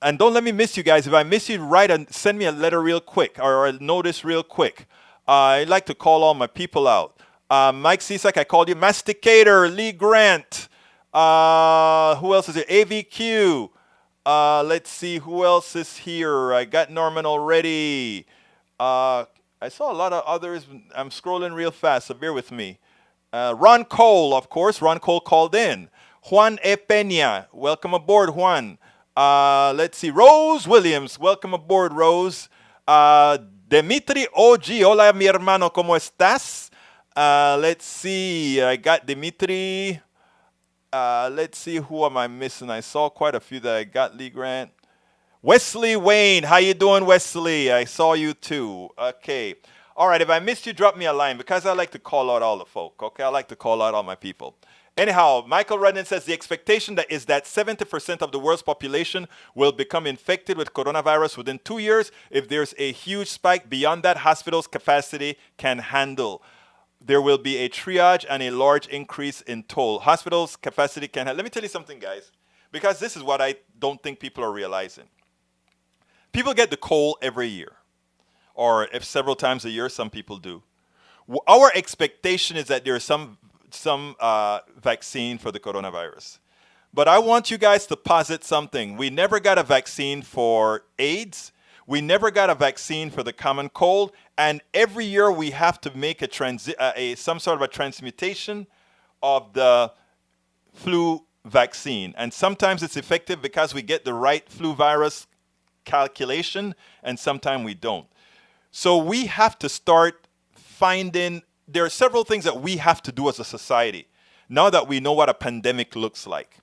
and don't let me miss you guys. If I miss you, write and send me a letter real quick or a notice real quick. I'd like to call all my people out. Mike Cisak, I called you. Masticator, Lee Grant. Who else is here? AVQ. Let's see who else is here. I got Norman already. I saw a lot of others. I'm scrolling real fast, so bear with me. Ron Cole, of course. Ron Cole called in. Juan E. Peña, welcome aboard, Juan. Let's see, Rose Williams, welcome aboard, Rose. Dimitri OG, hola mi hermano, ¿cómo estás? Let's see, I got Dimitri. Let's see, who am I missing? I saw quite a few that I got, Lee Grant. Wesley Wayne, how you doing, Wesley? I saw you too. Okay. All right, if I missed you, drop me a line because I like to call out all the folk, okay? I like to call out all my people. Anyhow, Michael Rudnin says the expectation is that 70% of the world's population will become infected with coronavirus within 2 years. If there's a huge spike beyond that, hospitals' capacity can handle. There will be a triage and a large increase in toll. Hospitals' capacity can handle. Let me tell you something, guys, because this is what I don't think people are realizing. People get the cold every year, or if several times a year, some people do. Our expectation is that there is some vaccine for the coronavirus. But I want you guys to posit something. We never got a vaccine for AIDS. We never got a vaccine for the common cold. And every year we have to make some sort of a transmutation of the flu vaccine. And sometimes it's effective because we get the right flu virus calculation, and sometimes we don't. So we have to start finding there are several things that we have to do as a society now that we know what a pandemic looks like.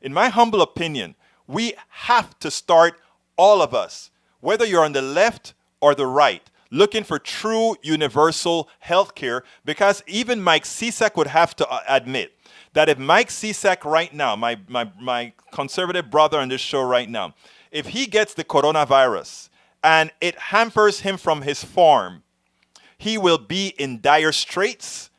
In my humble opinion, we have to start, all of us, whether you're on the left or the right, looking for true universal health care, because even Mike Cisak would have to admit that if Mike Cisak right now, my conservative brother on this show right now, if he gets the coronavirus and it hampers him from his farm, he will be in dire straits,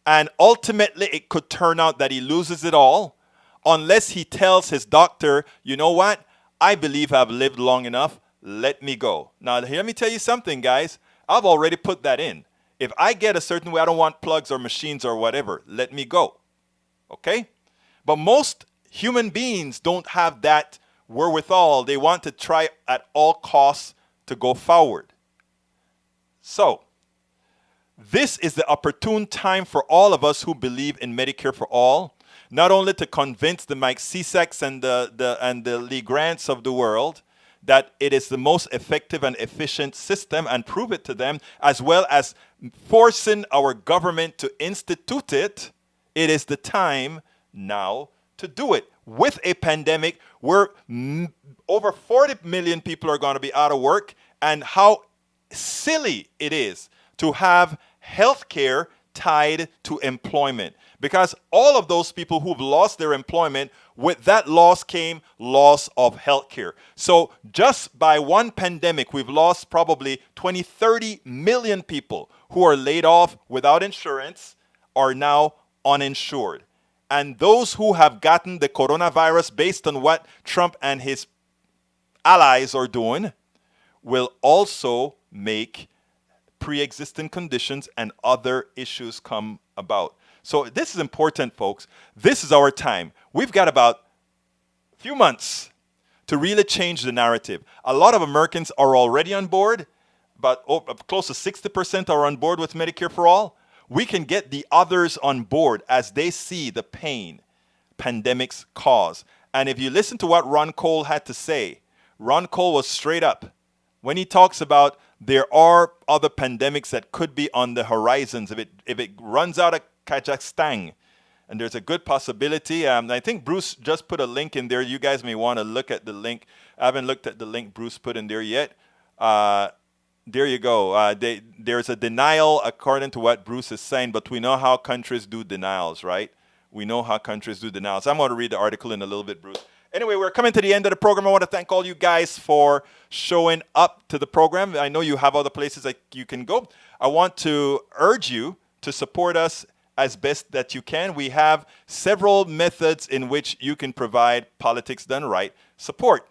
and ultimately it could turn out that he loses it all unless he tells his doctor, you know what, I believe I've lived long enough, let me go. Now, let me tell you something, guys. I've already put that in. If I get a certain way, I don't want plugs or machines or whatever, let me go. Okay? But most human beings don't have that wherewithal. They want to try at all costs to go forward. So, this is the opportune time for all of us who believe in Medicare for all, not only to convince the Mike Cisaks and the Lee Grants of the world that it is the most effective and efficient system and prove it to them, as well as forcing our government to institute it. It is the time now to do it. With a pandemic where over 40 million people are going to be out of work, and how silly it is to have health care tied to employment. Because all of those people who've lost their employment, with that loss came loss of health care. So just by one pandemic, we've lost probably 20, 30 million people who are laid off without insurance, are now uninsured. And those who have gotten the coronavirus based on what Trump and his allies are doing will also make pre-existing conditions and other issues come about. So this is important, folks. This is our time. We've got about a few months to really change the narrative. A lot of Americans are already on board. About close to 60% are on board with Medicare for all. We can get the others on board as they see the pain pandemics cause. And if you listen to what Ron Cole had to say, Ron Cole was straight up when he talks about there are other pandemics that could be on the horizons if it runs out of Kazakhstan, and there's a good possibility. I think Bruce just put a link in there. You guys may want to look at the link. I haven't looked at the link Bruce put in there yet. There you go. There's a denial according to what Bruce is saying, but we know how countries do denials, right? We know how countries do denials. I'm going to read the article in a little bit, Bruce. Anyway, we're coming to the end of the program. I want to thank all you guys for showing up to the program. I know you have other places that you can go. I want to urge you to support us as best that you can. We have several methods in which you can provide Politics Done Right support.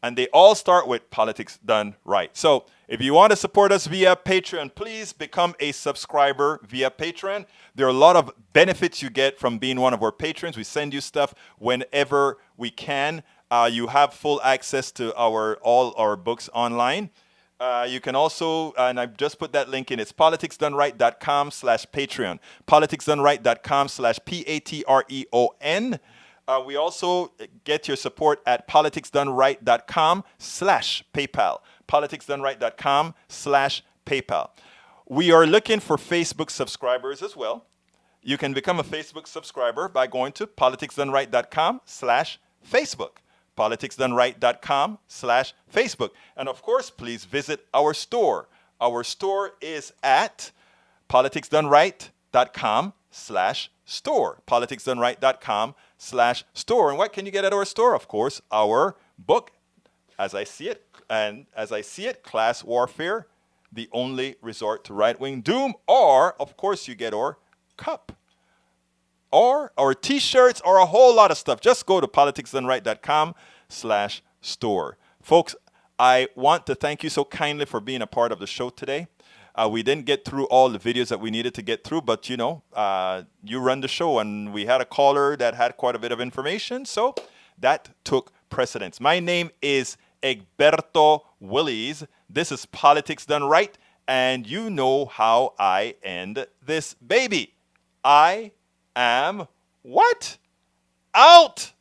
And they all start with Politics Done Right. So if you want to support us via Patreon, please become a subscriber via Patreon. There are a lot of benefits you get from being one of our patrons. We send you stuff whenever we can. You have full access to all our books online. You can also, and I've just put that link in, it's politicsdoneright.com/Patreon. politicsdoneright.com/Patreon. We also get your support at politicsdoneright.com/PayPal. politicsdoneright.com/PayPal. We are looking for Facebook subscribers as well. You can become a Facebook subscriber by going to politicsdoneright.com/Facebook. politicsdoneright.com/Facebook. And of course, please visit our store. Our store is at politicsdoneright.com/store. politicsdoneright.com/store. And what can you get at our store? Of course, our book, As I See It, Class Warfare, the only resort to right-wing doom. Or, of course, you get our cup, or our t-shirts, or a whole lot of stuff. Just go to politicsdoneright.com/store. Folks, I want to thank you so kindly for being a part of the show today. We didn't get through all the videos that we needed to get through, but you run the show, and we had a caller that had quite a bit of information, so that took precedence. My name is Egberto Willies. This is Politics Done Right, and you know how I end this baby. I am what? Out!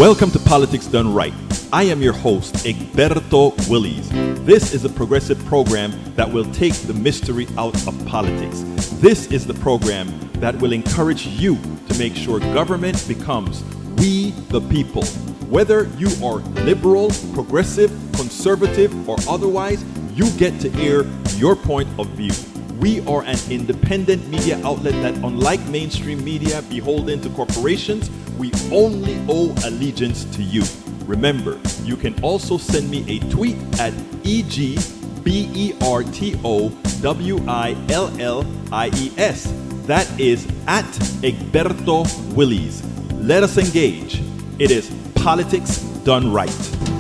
Welcome to Politics Done Right. I am your host, Egberto Willies. This is a progressive program that will take the mystery out of politics. This is the program that will encourage you to make sure government becomes we the people. Whether you are liberal, progressive, conservative, or otherwise, you get to air your point of view. We are an independent media outlet that, unlike mainstream media beholden to corporations, we only owe allegiance to you. Remember, you can also send me a tweet at EGBERTOWILLIES. That is at Egberto Willies. Let us engage. It is Politics Done Right.